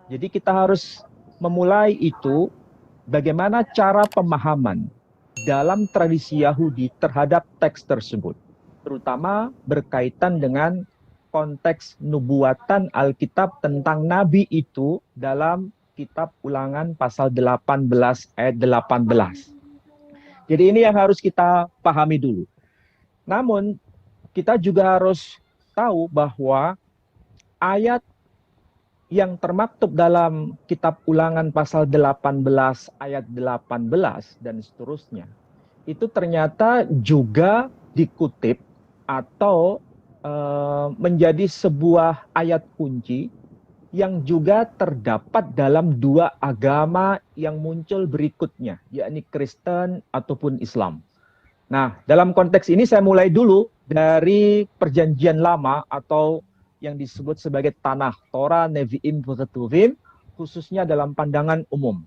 Jadi kita harus memulai itu bagaimana cara pemahaman dalam tradisi Yahudi terhadap teks tersebut, terutama berkaitan dengan konteks nubuatan Alkitab tentang nabi itu dalam kitab Ulangan pasal 18 ayat 18. Jadi ini yang harus kita pahami dulu. Namun kita juga harus tahu bahwa ayat yang termaktub dalam kitab Ulangan pasal 18 ayat 18 dan seterusnya itu ternyata juga dikutip atau menjadi sebuah ayat kunci yang juga terdapat dalam dua agama yang muncul berikutnya, yakni Kristen ataupun Islam. Nah, dalam konteks ini saya mulai dulu dari Perjanjian Lama atau yang disebut sebagai Tanah Torah, Nevi'im, Ketuvim, khususnya dalam pandangan umum.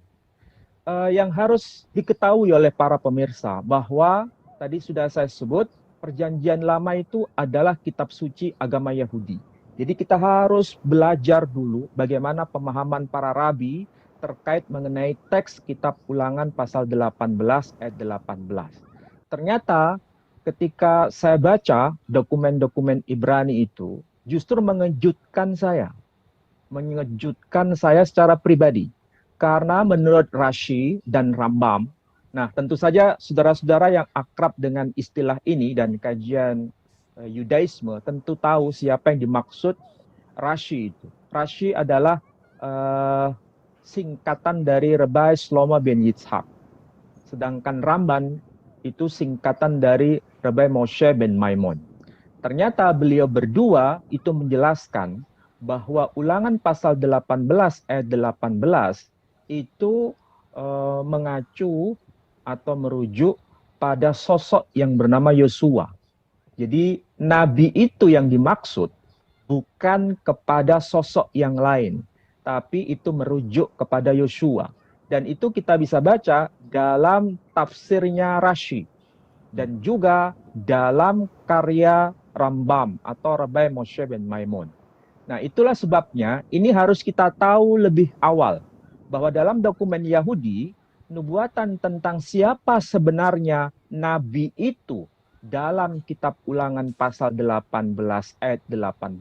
Yang harus diketahui oleh para pemirsa bahwa tadi sudah saya sebut, Perjanjian Lama itu adalah kitab suci agama Yahudi. Jadi kita harus belajar dulu bagaimana pemahaman para rabi terkait mengenai teks kitab Ulangan pasal 18 ayat 18. Ternyata ketika saya baca dokumen-dokumen Ibrani itu, justru mengejutkan saya secara pribadi. Karena menurut Rashi dan Rambam, nah tentu saja saudara-saudara yang akrab dengan istilah ini dan kajian Yudaisme tentu tahu siapa yang dimaksud Rashi itu. Rashi adalah singkatan dari Rabbi Shlomo ben Yitzhak. Sedangkan Ramban itu singkatan dari Rabbi Moshe ben Maimon. Ternyata beliau berdua itu menjelaskan bahwa Ulangan pasal 18 ayat 18 itu mengacu atau merujuk pada sosok yang bernama Yosua. Jadi nabi itu yang dimaksud bukan kepada sosok yang lain, tapi itu merujuk kepada Yosua. Dan itu kita bisa baca dalam tafsirnya Rashi dan juga dalam karya Rambam atau Rabbi Moshe ben Maimon. Nah, itulah sebabnya ini harus kita tahu lebih awal bahwa dalam dokumen Yahudi, nubuatan tentang siapa sebenarnya nabi itu dalam kitab Ulangan pasal 18 ayat 18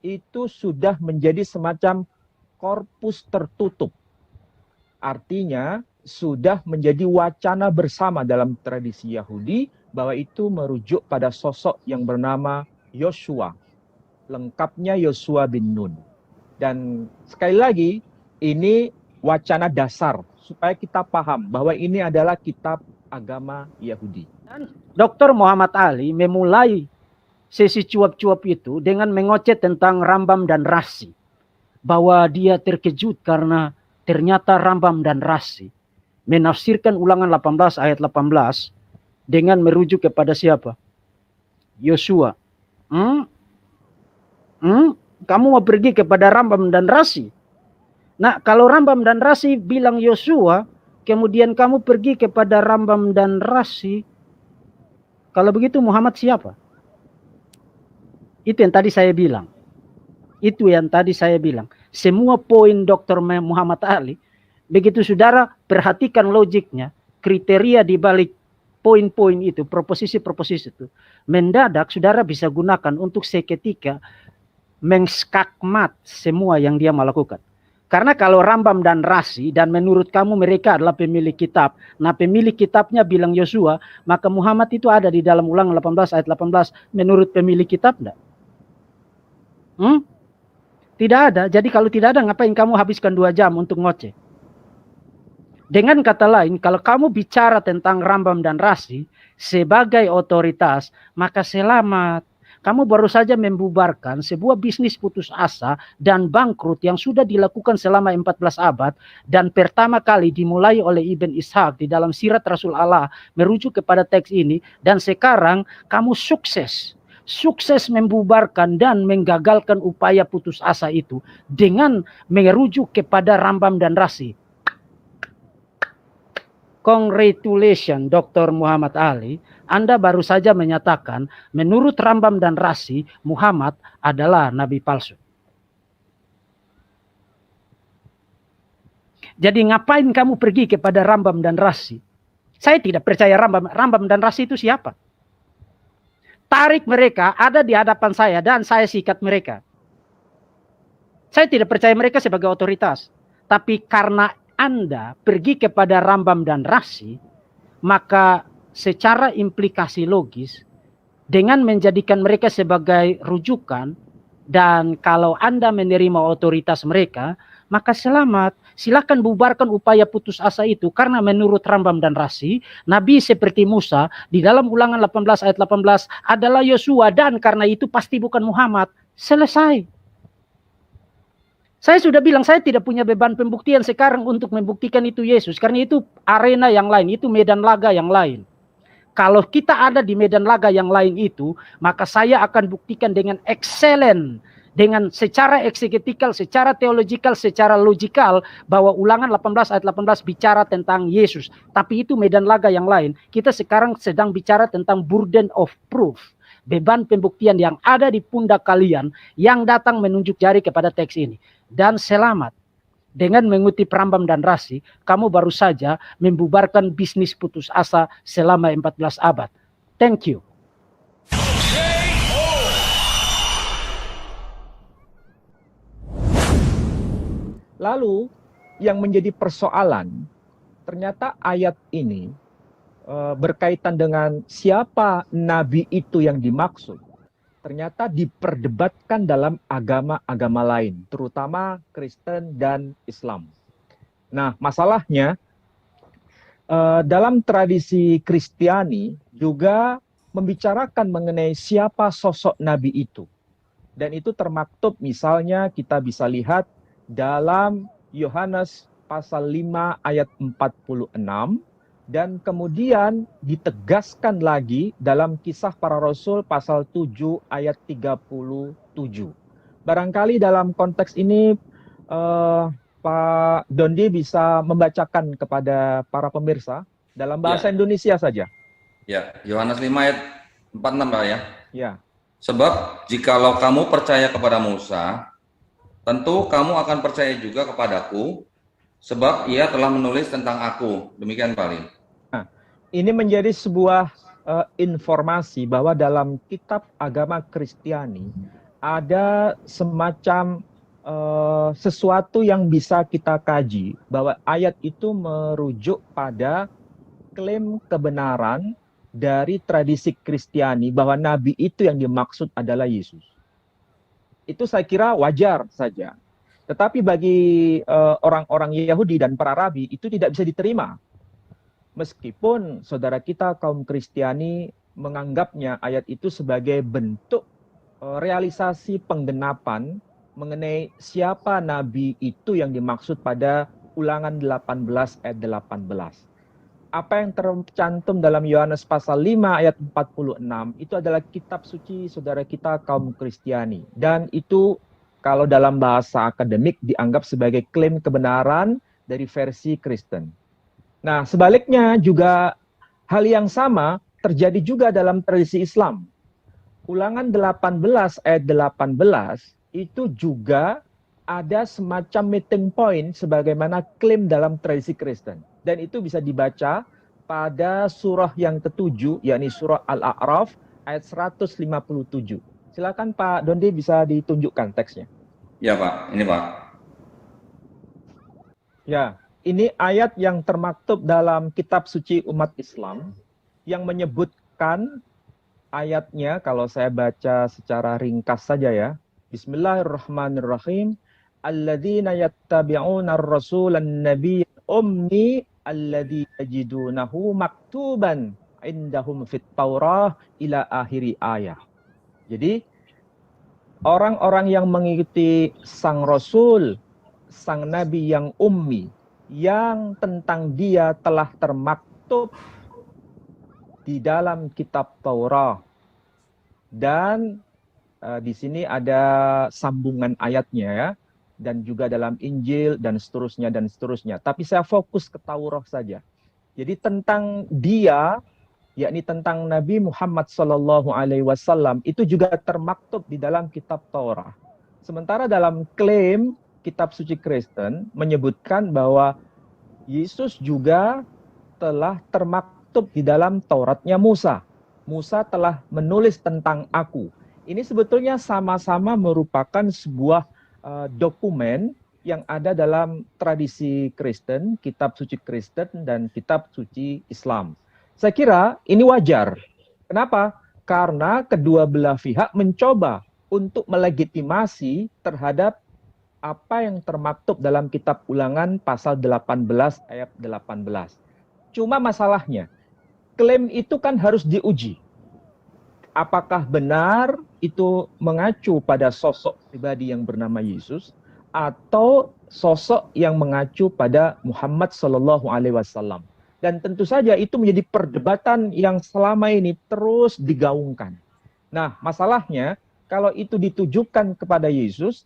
itu sudah menjadi semacam korpus tertutup. Artinya sudah menjadi wacana bersama dalam tradisi Yahudi bahwa itu merujuk pada sosok yang bernama Yosua. Lengkapnya Yosua bin Nun. Dan sekali lagi, ini wacana dasar supaya kita paham bahwa ini adalah kitab agama Yahudi. Dr. Muhammad Ali memulai sesi cuap-cuap itu dengan mengoceh tentang Rambam dan Rashi. Bahwa dia terkejut karena ternyata Rambam dan Rashi menafsirkan Ulangan 18 ayat 18 dengan merujuk kepada siapa? Yosua. Kamu mau pergi kepada Rambam dan Rashi? Nah, kalau Rambam dan Rashi bilang Yosua, kemudian kamu pergi kepada Rambam dan Rashi, kalau begitu Muhammad siapa? Itu yang tadi saya bilang. Semua poin Dr. Muhammad Ali, begitu saudara perhatikan logiknya, kriteria di balik poin-poin itu, proposisi-proposisi itu, mendadak saudara bisa gunakan untuk seketika mengskakmat semua yang dia melakukan. Karena kalau Rambam dan Rashi dan menurut kamu mereka adalah pemilik kitab, nah pemilik kitabnya bilang Yosua, maka Muhammad itu ada di dalam Ulangan 18 ayat 18 menurut pemilik kitab enggak? Tidak ada. Jadi kalau tidak ada, ngapain kamu habiskan 2 jam untuk ngoceh? Dengan kata lain, kalau kamu bicara tentang Rambam dan Rashi sebagai otoritas, maka selamat. Kamu baru saja membubarkan sebuah bisnis putus asa dan bangkrut yang sudah dilakukan selama 14 abad dan pertama kali dimulai oleh Ibn Ishaq di dalam Sirat Rasul Allah merujuk kepada teks ini, dan sekarang kamu sukses membubarkan dan menggagalkan upaya putus asa itu dengan merujuk kepada Rambam dan Rashi. Congratulations Dr. Muhammad Ali, Anda baru saja menyatakan menurut Rambam dan Rashi Muhammad adalah nabi palsu. Jadi ngapain kamu pergi kepada Rambam dan Rasi? Saya tidak percaya Rambam dan Rasi itu siapa. Tarik mereka ada di hadapan saya dan saya sikat mereka. Saya tidak percaya mereka sebagai otoritas. Tapi karena Anda pergi kepada Rambam dan Rasi, maka secara implikasi logis, dengan menjadikan mereka sebagai rujukan, dan kalau Anda menerima otoritas mereka, maka selamat. Silakan bubarkan upaya putus asa itu. Karena menurut Rambam dan Rasi, Nabi seperti Musa, di dalam Ulangan 18 ayat 18, adalah Yosua, dan karena itu pasti bukan Muhammad. Selesai. Saya sudah bilang, saya tidak punya beban pembuktian sekarang untuk membuktikan itu Yesus. Karena itu arena yang lain, itu medan laga yang lain. Kalau kita ada di medan laga yang lain itu, maka saya akan buktikan dengan excellent, dengan secara eksegetikal, secara teologikal, secara logikal, bahwa Ulangan 18 ayat 18 bicara tentang Yesus. Tapi itu medan laga yang lain. Kita sekarang sedang bicara tentang burden of proof. Beban pembuktian yang ada di pundak kalian yang datang menunjuk jari kepada teks ini. Dan selamat. Dengan mengutip Rambam dan Rasi, kamu baru saja membubarkan bisnis putus asa selama 14 abad. Thank you. Lalu yang menjadi persoalan, ternyata ayat ini berkaitan dengan siapa nabi itu yang dimaksud. Ternyata diperdebatkan dalam agama-agama lain, terutama Kristen dan Islam. Nah, masalahnya dalam tradisi Kristiani juga membicarakan mengenai siapa sosok nabi itu. Dan itu termaktub misalnya kita bisa lihat dalam Yohanes pasal 5 ayat 46, dan kemudian ditegaskan lagi dalam Kisah Para Rasul pasal 7 ayat 37. Barangkali dalam konteks ini Pak Dondi bisa membacakan kepada para pemirsa dalam bahasa Indonesia saja. Ya, Yohanes 5 ayat 46 Pak ya. Ya. Sebab jikalau kamu percaya kepada Musa, tentu kamu akan percaya juga kepadaku, sebab ia telah menulis tentang aku. Demikian Pak Ali. Ini menjadi sebuah informasi bahwa dalam kitab agama Kristiani ada semacam sesuatu yang bisa kita kaji, bahwa ayat itu merujuk pada klaim kebenaran dari tradisi Kristiani bahwa nabi itu yang dimaksud adalah Yesus. Itu saya kira wajar saja. Tetapi bagi orang-orang Yahudi dan para rabi itu tidak bisa diterima. Meskipun saudara kita kaum Kristiani menganggapnya ayat itu sebagai bentuk realisasi penggenapan mengenai siapa nabi itu yang dimaksud pada Ulangan 18 ayat 18. Apa yang tercantum dalam Yohanes pasal 5 ayat 46 itu adalah kitab suci saudara kita kaum Kristiani. Dan itu kalau dalam bahasa akademik dianggap sebagai klaim kebenaran dari versi Kristen. Nah, sebaliknya juga hal yang sama terjadi juga dalam tradisi Islam. Ulangan 18 ayat 18 itu juga ada semacam meeting point sebagaimana klaim dalam tradisi Kristen. Dan itu bisa dibaca pada surah yang ke-7, yakni surah Al-A'raf ayat 157. Silakan Pak Dondi bisa ditunjukkan teksnya. Ya Pak, ini Pak. Ya. Ini ayat yang termaktub dalam kitab suci umat Islam yang menyebutkan ayatnya, kalau saya baca secara ringkas saja ya. Bismillahirrahmanirrahim. Alladzina yattabi'una ar-rasulan nabiyyal ummi alladzi yajidunahu maktuban indahum fit Taurah ila akhiri ayah. Jadi orang-orang yang mengikuti sang rasul, sang nabi yang ummi, yang tentang dia telah termaktub di dalam kitab Taurat. Dan di sini ada sambungan ayatnya ya, dan juga dalam Injil dan seterusnya dan seterusnya. Tapi saya fokus ke Taurat saja. Jadi tentang dia, yakni tentang Nabi Muhammad SAW itu juga termaktub di dalam kitab Taurat. Sementara dalam klaim kitab suci Kristen menyebutkan bahwa Yesus juga telah termaktub di dalam Tauratnya Musa. Musa telah menulis tentang aku. Ini sebetulnya sama-sama merupakan sebuah dokumen yang ada dalam tradisi Kristen, kitab suci Kristen dan kitab suci Islam. Saya kira ini wajar. Kenapa? Karena kedua belah pihak mencoba untuk melegitimasi terhadap apa yang termaktub dalam kitab Ulangan pasal 18 ayat 18. Cuma masalahnya, klaim itu kan harus diuji. Apakah benar itu mengacu pada sosok pribadi yang bernama Yesus atau sosok yang mengacu pada Muhammad Sallallahu Alaihi Wasallam? Dan tentu saja itu menjadi perdebatan yang selama ini terus digaungkan. Nah, masalahnya kalau itu ditujukan kepada Yesus,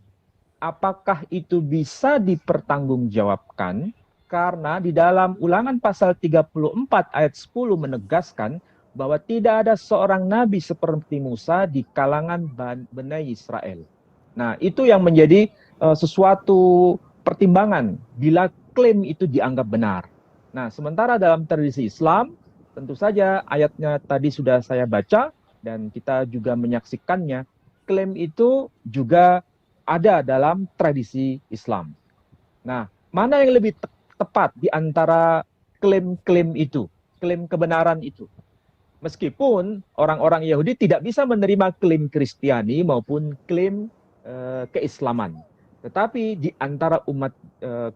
apakah itu bisa dipertanggungjawabkan? Karena di dalam Ulangan pasal 34 ayat 10 menegaskan bahwa tidak ada seorang nabi seperti Musa di kalangan Bani Israel. Nah, itu yang menjadi sesuatu pertimbangan bila klaim itu dianggap benar. Nah, sementara dalam tradisi Islam, tentu saja ayatnya tadi sudah saya baca dan kita juga menyaksikannya, klaim itu juga ada dalam tradisi Islam. Nah, mana yang lebih tepat di antara klaim-klaim itu, klaim kebenaran itu? Meskipun orang-orang Yahudi tidak bisa menerima klaim Kristiani maupun klaim keislaman. Tetapi di antara umat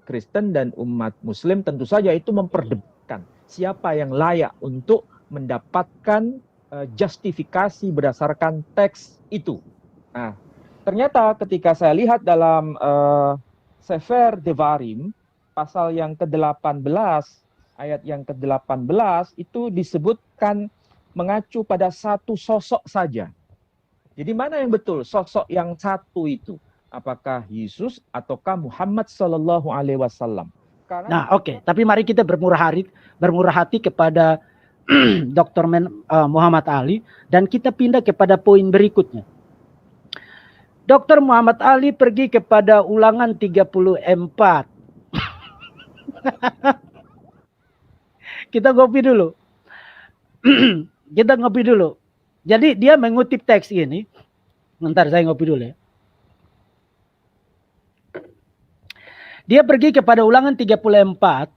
Kristen dan umat Muslim tentu saja itu memperdebatkan siapa yang layak untuk mendapatkan justifikasi berdasarkan teks itu. Nah, ternyata ketika saya lihat dalam Sefer Devarim, pasal yang ke-18, ayat yang ke-18, itu disebutkan mengacu pada satu sosok saja. Jadi mana yang betul sosok yang satu itu? Apakah Yesus ataukah Muhammad Sallallahu Alaihi Wasallam? Nah, oke. Tapi mari kita bermurah hati kepada Dr. Muhammad Ali dan kita pindah kepada poin berikutnya. Dr. Muhammad Ali pergi kepada Ulangan 34. Kita ngopi dulu. Jadi dia mengutip teks ini. Bentar saya ngopi dulu ya. Dia pergi kepada Ulangan 34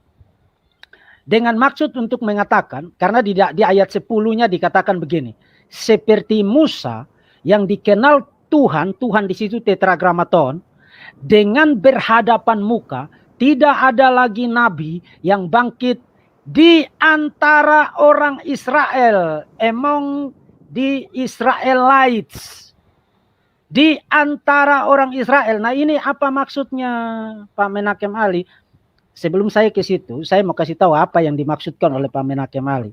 dengan maksud untuk mengatakan, karena di ayat 10-nya dikatakan begini. Seperti Musa yang dikenal Tuhan di situ tetragrammaton, dengan berhadapan muka, tidak ada lagi nabi yang bangkit di antara orang Israel, among the Israelites, di antara orang Israel. Nah, ini apa maksudnya, Pak Menakem Ali? Sebelum saya ke situ, saya mau kasih tahu apa yang dimaksudkan oleh Pak Menakem Ali.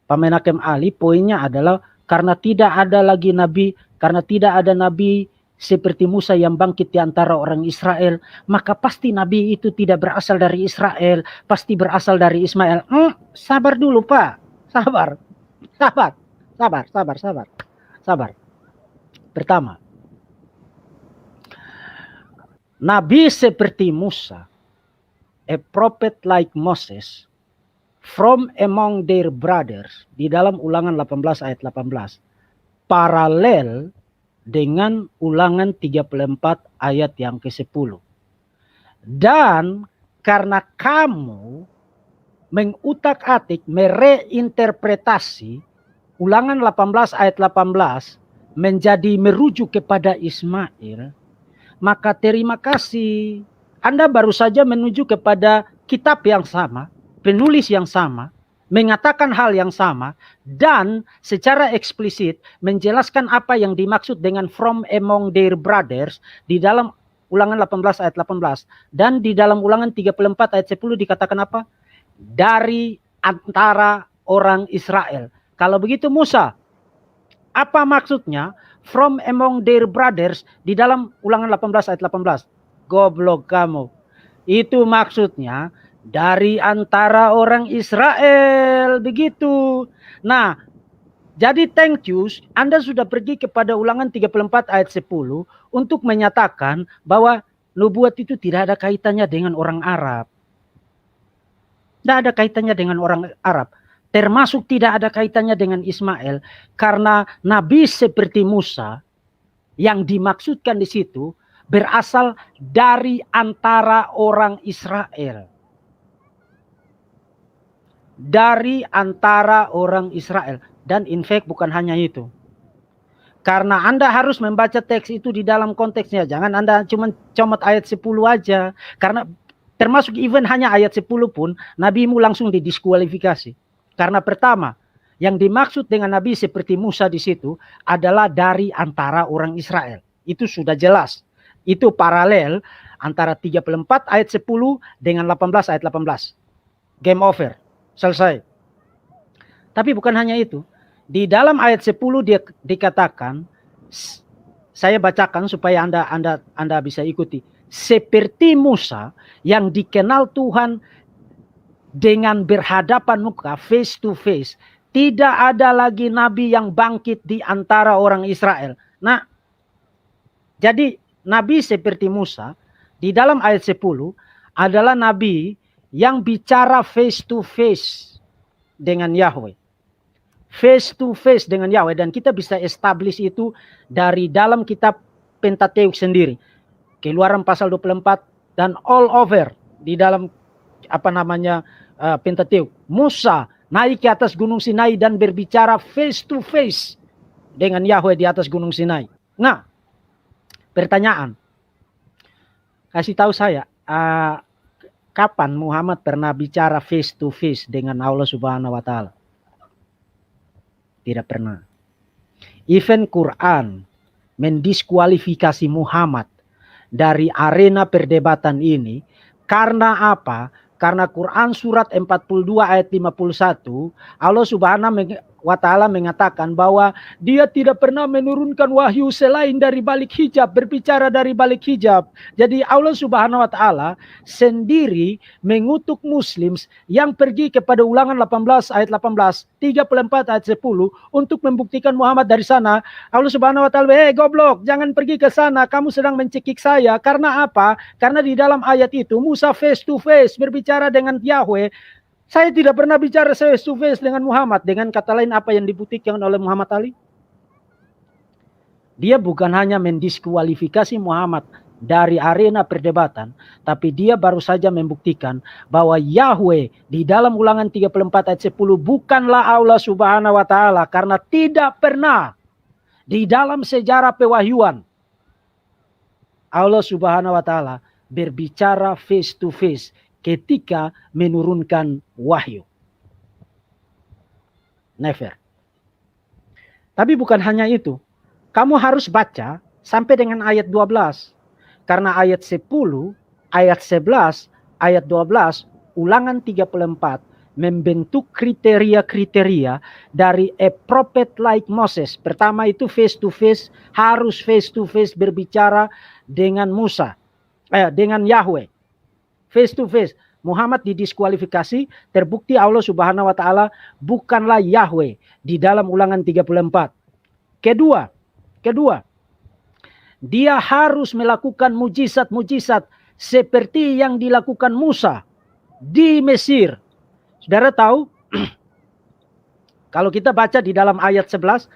Pak Menakem Ali poinnya adalah karena tidak ada lagi nabi, karena tidak ada nabi seperti Musa yang bangkit di antara orang Israel, maka pasti nabi itu tidak berasal dari Israel, pasti berasal dari Ismail. Sabar dulu, Pak. Sabar. Pertama, nabi seperti Musa, a prophet like Moses, from among their brothers, di dalam Ulangan 18 ayat 18, paralel dengan Ulangan 34 ayat yang ke-10. Dan karena kamu mengutak-atik, mereinterpretasi Ulangan 18 ayat 18 menjadi merujuk kepada Ismail, maka terima kasih. Anda baru saja menuju kepada kitab yang sama, penulis yang sama, mengatakan hal yang sama, dan secara eksplisit menjelaskan apa yang dimaksud dengan from among their brothers di dalam Ulangan 18 ayat 18. Dan di dalam Ulangan 34 ayat 10 dikatakan apa? Dari antara orang Israel. Kalau begitu Musa, apa maksudnya from among their brothers di dalam Ulangan 18 ayat 18? Goblok kamu. Itu maksudnya dari antara orang Israel, begitu. Nah, jadi thank you, Anda sudah pergi kepada Ulangan 34 ayat 10 untuk menyatakan bahwa nubuat itu tidak ada kaitannya dengan orang Arab. Tidak ada kaitannya dengan orang Arab. Termasuk tidak ada kaitannya dengan Ismail. Karena nabi seperti Musa yang dimaksudkan di situ berasal dari antara orang Israel. Dari antara orang Israel. Dan in fact bukan hanya itu. Karena Anda harus membaca teks itu di dalam konteksnya. Jangan Anda cuma comot ayat 10 aja. Karena termasuk even hanya ayat 10 pun, nabimu langsung didiskualifikasi. Karena pertama, yang dimaksud dengan nabi seperti Musa di situ adalah dari antara orang Israel. Itu sudah jelas. Itu paralel antara 34 ayat 10 dengan 18 ayat 18. Game over. Selesai. Tapi bukan hanya itu. Di dalam ayat 10 dia dikatakan, saya bacakan supaya Anda bisa ikuti. Seperti Musa yang dikenal Tuhan dengan berhadapan muka, face to face. Tidak ada lagi nabi yang bangkit di antara orang Israel. Nah, jadi nabi seperti Musa di dalam ayat 10 adalah nabi yang bicara face to face dengan Yahweh. Face to face dengan Yahweh. Dan kita bisa establish itu dari dalam kitab Pentateuk sendiri. Keluaran pasal 24 dan all over di dalam Pentateuk. Musa naik ke atas gunung Sinai dan berbicara face to face dengan Yahweh di atas gunung Sinai. Nah, pertanyaan. Kasih tahu saya, kapan Muhammad pernah bicara face to face dengan Allah Subhanahu wa taala? Tidak pernah. Even Quran mendiskualifikasi Muhammad dari arena perdebatan ini karena apa? Karena Quran surat 42 ayat 51, Allah Subhanahu wa taala mengatakan bahwa dia tidak pernah menurunkan wahyu selain dari balik hijab, berbicara dari balik hijab. Jadi Allah Subhanahu wa taala sendiri mengutuk muslim yang pergi kepada Ulangan 18 ayat 18, 34 ayat 10 untuk membuktikan Muhammad dari sana. Allah Subhanahu wa taala, goblok, jangan pergi ke sana, kamu sedang mencekik saya. Karena apa? Karena di dalam ayat itu Musa face to face berbicara dengan Yahweh. Saya tidak pernah bicara face to face dengan Muhammad. Dengan kata lain, apa yang dibuktikan oleh Muhammad Ali? Dia bukan hanya mendiskualifikasi Muhammad dari arena perdebatan, tapi dia baru saja membuktikan bahwa Yahweh di dalam Ulangan 34 ayat 10 bukanlah Allah Subhanahu wa taala, karena tidak pernah di dalam sejarah pewahyuan Allah Subhanahu wa taala berbicara face to face ketika menurunkan wahyu. Never. Tapi bukan hanya itu. Kamu harus baca sampai dengan ayat 12. Karena ayat 10, ayat 11, ayat 12, Ulangan 34 membentuk kriteria-kriteria dari a prophet like Moses. Pertama itu face to face, harus face to face berbicara dengan Musa, dengan Yahweh. Face to face. Muhammad didiskualifikasi, terbukti Allah Subhanahu wa taala bukanlah Yahweh di dalam Ulangan 34. Kedua, dia harus melakukan mujizat-mujizat seperti yang dilakukan Musa di Mesir. Saudara tahu, kalau kita baca di dalam ayat 11,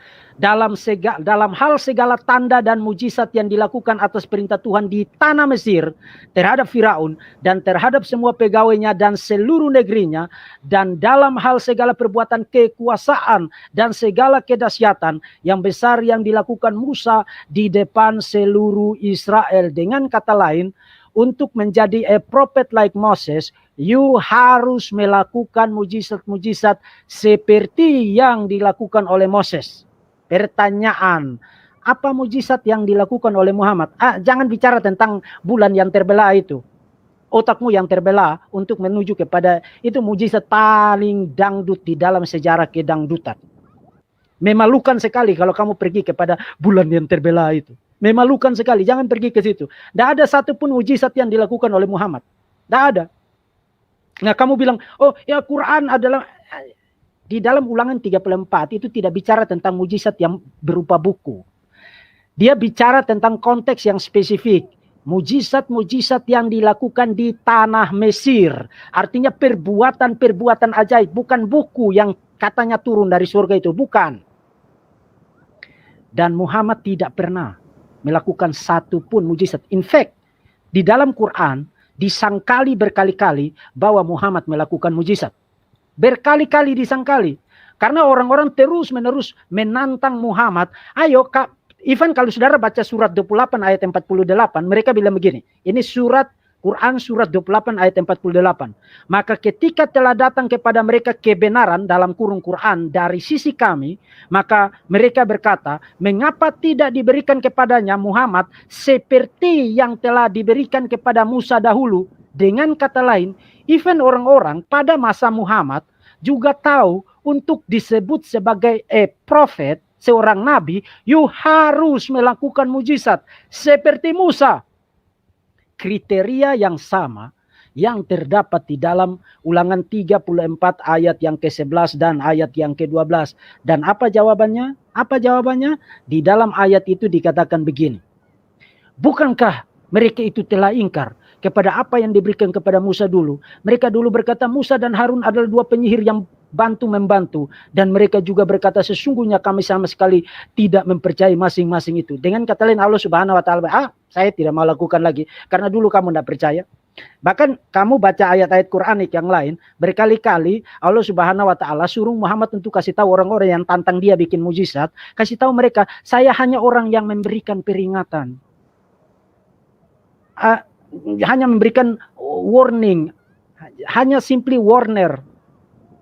dalam hal segala tanda dan mujizat yang dilakukan atas perintah Tuhan di tanah Mesir terhadap Firaun dan terhadap semua pegawainya dan seluruh negerinya, dan dalam hal segala perbuatan kekuasaan dan segala kedahsyatan yang besar yang dilakukan Musa di depan seluruh Israel. Dengan kata lain, untuk menjadi a prophet like Moses, you harus melakukan mujizat-mujizat seperti yang dilakukan oleh Moses. Pertanyaan, apa mujizat yang dilakukan oleh Muhammad? Jangan bicara tentang bulan yang terbelah itu. Otakmu yang terbelah untuk menuju kepada itu mujizat paling dangdut di dalam sejarah kedangdutan. Memalukan sekali kalau kamu pergi kepada bulan yang terbelah itu. Memalukan sekali, jangan pergi ke situ. Tidak ada satupun mujizat yang dilakukan oleh Muhammad. Tidak ada. Nah, kamu bilang, oh ya Quran adalah... Di dalam Ulangan 34 itu tidak bicara tentang mujizat yang berupa buku. Dia bicara tentang konteks yang spesifik. mujizat-mujizat yang dilakukan di tanah Mesir. Artinya perbuatan-perbuatan ajaib, bukan buku yang katanya turun dari surga itu, bukan. Dan Muhammad tidak pernah melakukan satu pun mujizat. In fact, di dalam Quran disangkali berkali-kali bahwa Muhammad melakukan mujizat. Berkali-kali disangkali. Karena orang-orang terus-menerus menantang Muhammad. Ayo, even kalau saudara baca surat 28 ayat 48, mereka bilang begini. Ini Quran surat 28 ayat 48. Maka ketika telah datang kepada mereka kebenaran dalam kurung Quran dari sisi kami, maka mereka berkata, mengapa tidak diberikan kepadanya Muhammad seperti yang telah diberikan kepada Musa dahulu? Dengan kata lain, even orang-orang pada masa Muhammad juga tahu untuk disebut sebagai prophet, seorang nabi, you harus melakukan mujizat seperti Musa. Kriteria yang sama yang terdapat di dalam Ulangan 34 ayat yang ke-11 dan ayat yang ke-12. Dan apa jawabannya? Apa jawabannya? Di dalam ayat itu dikatakan begini. Bukankah mereka itu telah ingkar kepada apa yang diberikan kepada Musa dulu? Mereka dulu berkata Musa dan Harun adalah dua penyihir yang bantu-membantu. Dan mereka juga berkata sesungguhnya kami sama sekali tidak mempercayai masing-masing itu. Dengan kata lain Allah Subhanahu wa taala, saya tidak mau lakukan lagi karena dulu kamu tidak percaya. Bahkan kamu baca ayat-ayat Quranik yang lain, berkali-kali Allah Subhanahu wa taala suruh Muhammad untuk kasih tahu orang-orang yang tantang dia bikin mujizat, kasih tahu mereka, saya hanya orang yang memberikan peringatan. Hanya memberikan warning, hanya simply warner.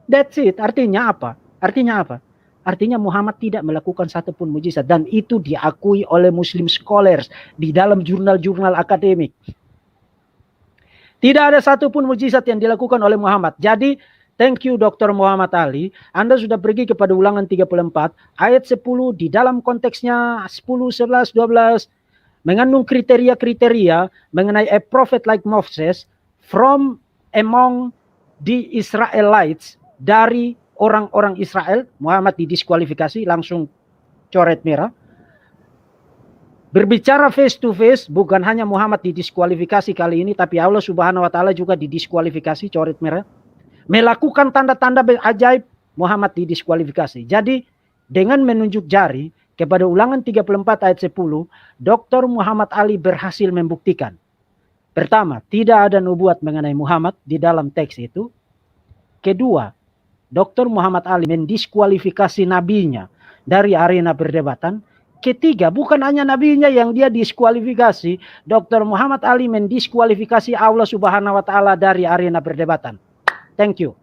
That's it. Artinya apa? Artinya apa? Artinya Muhammad tidak melakukan satupun mujizat. Dan itu diakui oleh Muslim scholars di dalam jurnal-jurnal akademik. Tidak ada satupun mujizat yang dilakukan oleh Muhammad. Jadi, thank you Dr. Muhammad Ali. Anda sudah pergi kepada Ulangan 34. Ayat 10 di dalam konteksnya 10, 11, 12. Mengandung kriteria-kriteria mengenai a prophet like Moses from among the Israelites. Dari orang-orang Israel, Muhammad didiskualifikasi, langsung coret merah. Berbicara face to face, bukan hanya Muhammad didiskualifikasi kali ini, tapi Allah Subhanahu wa taala juga didiskualifikasi, coret merah. Melakukan tanda-tanda ajaib, Muhammad didiskualifikasi. Jadi, dengan menunjuk jari kepada Ulangan 34 ayat 10, Dr. Muhammad Ali berhasil membuktikan. Pertama, tidak ada nubuat mengenai Muhammad di dalam teks itu. Kedua, Dr. Muhammad Ali mendiskualifikasi nabinya dari arena perdebatan. Ketiga, bukan hanya nabinya yang dia diskualifikasi, Dr. Muhammad Ali mendiskualifikasi Allah Subhanahu wa taala dari arena perdebatan. Thank you.